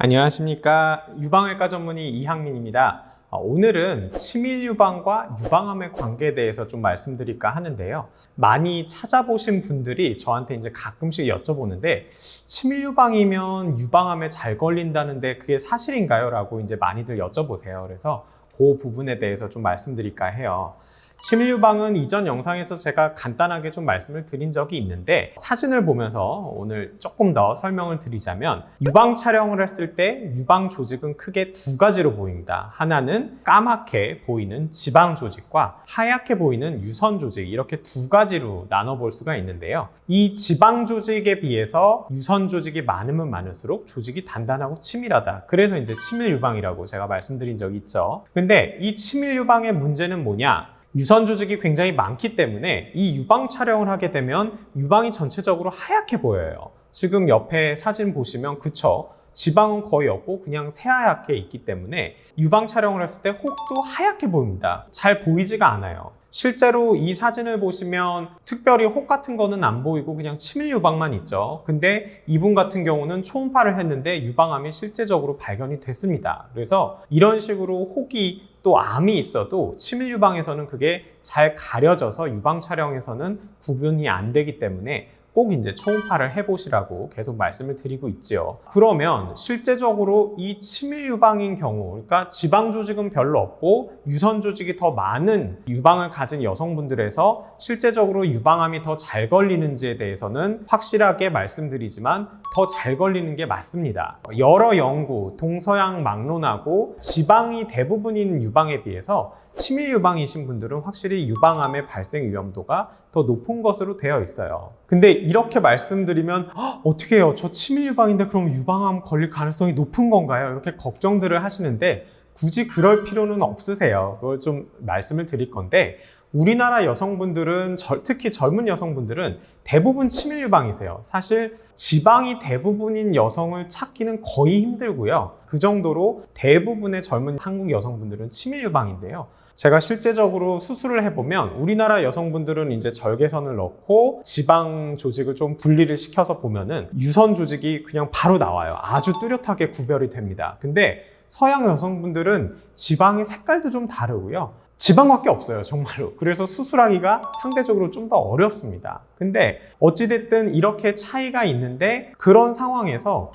안녕하십니까. 유방외과 전문의 이항민입니다. 오늘은 치밀 유방과 유방암의 관계에 대해서 좀 말씀드릴까 하는데요. 많이 찾아보신 분들이 저한테 이제 가끔씩 여쭤보는데, 치밀 유방이면 유방암에 잘 걸린다는데 그게 사실인가요? 라고 이제 많이들 여쭤보세요. 그래서 그 부분에 대해서 좀 말씀드릴까 해요. 치밀 유방은 이전 영상에서 제가 간단하게 좀 말씀을 드린 적이 있는데, 사진을 보면서 오늘 조금 더 설명을 드리자면, 유방 촬영을 했을 때 유방 조직은 크게 두 가지로 보입니다. 하나는 까맣게 보이는 지방 조직과 하얗게 보이는 유선 조직, 이렇게 두 가지로 나눠볼 수가 있는데요. 이 지방 조직에 비해서 유선 조직이 많으면 많을수록 조직이 단단하고 치밀하다. 그래서 이제 치밀 유방이라고 제가 말씀드린 적이 있죠. 근데 이 치밀 유방의 문제는 뭐냐? 유선 조직이 굉장히 많기 때문에 이 유방 촬영을 하게 되면 유방이 전체적으로 하얗게 보여요. 지금 옆에 사진 보시면 그쵸? 지방은 거의 없고 그냥 새하얗게 있기 때문에 유방 촬영을 했을 때 혹도 하얗게 보입니다. 잘 보이지가 않아요. 실제로 이 사진을 보시면 특별히 혹 같은 거는 안 보이고 그냥 치밀 유방만 있죠. 근데 이분 같은 경우는 초음파를 했는데 유방암이 실제적으로 발견이 됐습니다. 그래서 이런 식으로 혹이 또 암이 있어도 치밀 유방에서는 그게 잘 가려져서 유방 촬영에서는 구분이 안 되기 때문에 꼭 이제 초음파를 해보시라고 계속 말씀을 드리고 있죠. 그러면 실제적으로 이 치밀 유방인 경우, 그러니까 지방 조직은 별로 없고 유선 조직이 더 많은 유방을 가진 여성분들에서 실제적으로 유방암이 더 잘 걸리는지에 대해서는 확실하게 말씀드리지만 더 잘 걸리는 게 맞습니다. 여러 연구, 동서양 막론하고 지방이 대부분인 유방에 비해서 치밀 유방이신 분들은 확실히 유방암의 발생 위험도가 더 높은 것으로 되어 있어요. 근데 이렇게 말씀드리면 어떻게 해요? 저 치밀 유방인데 그럼 유방암 걸릴 가능성이 높은 건가요? 이렇게 걱정들을 하시는데 굳이 그럴 필요는 없으세요. 그걸 좀 말씀을 드릴 건데, 우리나라 여성분들은 특히 젊은 여성분들은 대부분 치밀 유방이세요. 사실 지방이 대부분인 여성을 찾기는 거의 힘들고요. 그 정도로 대부분의 젊은 한국 여성분들은 치밀 유방인데요. 제가 실제적으로 수술을 해보면 우리나라 여성분들은 이제 절개선을 넣고 지방 조직을 좀 분리를 시켜서 보면은 유선 조직이 그냥 바로 나와요. 아주 뚜렷하게 구별이 됩니다. 근데 서양 여성분들은 지방의 색깔도 좀 다르고요. 지방밖에 없어요, 정말로. 그래서 수술하기가 상대적으로 좀 더 어렵습니다. 근데 어찌됐든 이렇게 차이가 있는데, 그런 상황에서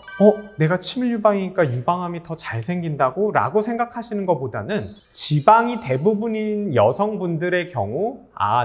내가 치밀 유방이니까 유방암이 더 잘 생긴다고 라고 생각하시는 것보다는 지방이 대부분인 여성분들의 경우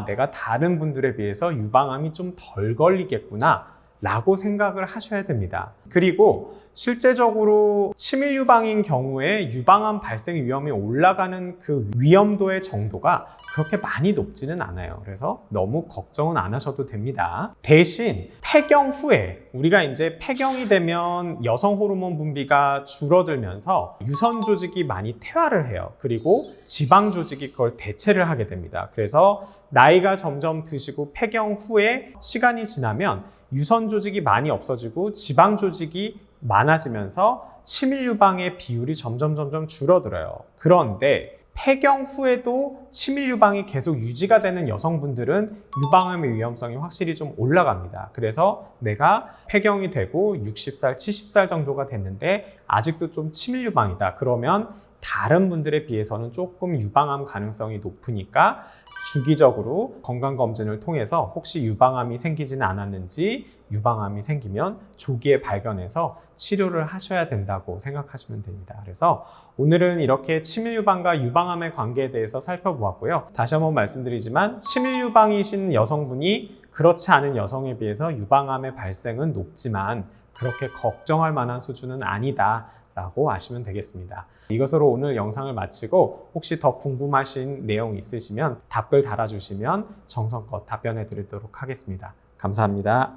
내가 다른 분들에 비해서 유방암이 좀 덜 걸리겠구나 라고 생각을 하셔야 됩니다. 그리고 실제적으로 치밀 유방인 경우에 유방암 발생 위험이 올라가는 그 위험도의 정도가 그렇게 많이 높지는 않아요. 그래서 너무 걱정은 안 하셔도 됩니다. 대신 폐경 후에, 우리가 이제 폐경이 되면 여성 호르몬 분비가 줄어들면서 유선 조직이 많이 퇴화를 해요. 그리고 지방 조직이 그걸 대체를 하게 됩니다. 그래서 나이가 점점 드시고 폐경 후에 시간이 지나면 유선 조직이 많이 없어지고 지방 조직이 많아지면서 치밀 유방의 비율이 점점 줄어들어요. 그런데 폐경 후에도 치밀 유방이 계속 유지가 되는 여성분들은 유방암의 위험성이 확실히 좀 올라갑니다. 그래서 내가 폐경이 되고 60살, 70살 정도가 됐는데 아직도 좀 치밀 유방이다. 그러면 다른 분들에 비해서는 조금 유방암 가능성이 높으니까 주기적으로 건강검진을 통해서 혹시 유방암이 생기지는 않았는지, 유방암이 생기면 조기에 발견해서 치료를 하셔야 된다고 생각하시면 됩니다. 그래서 오늘은 이렇게 치밀 유방과 유방암의 관계에 대해서 살펴보았고요. 다시 한번 말씀드리지만 치밀 유방이신 여성분이 그렇지 않은 여성에 비해서 유방암의 발생은 높지만 그렇게 걱정할 만한 수준은 아니다 라고 아시면 되겠습니다. 이것으로 오늘 영상을 마치고 혹시 더 궁금하신 내용 있으시면 답글 달아주시면 정성껏 답변해 드리도록 하겠습니다. 감사합니다.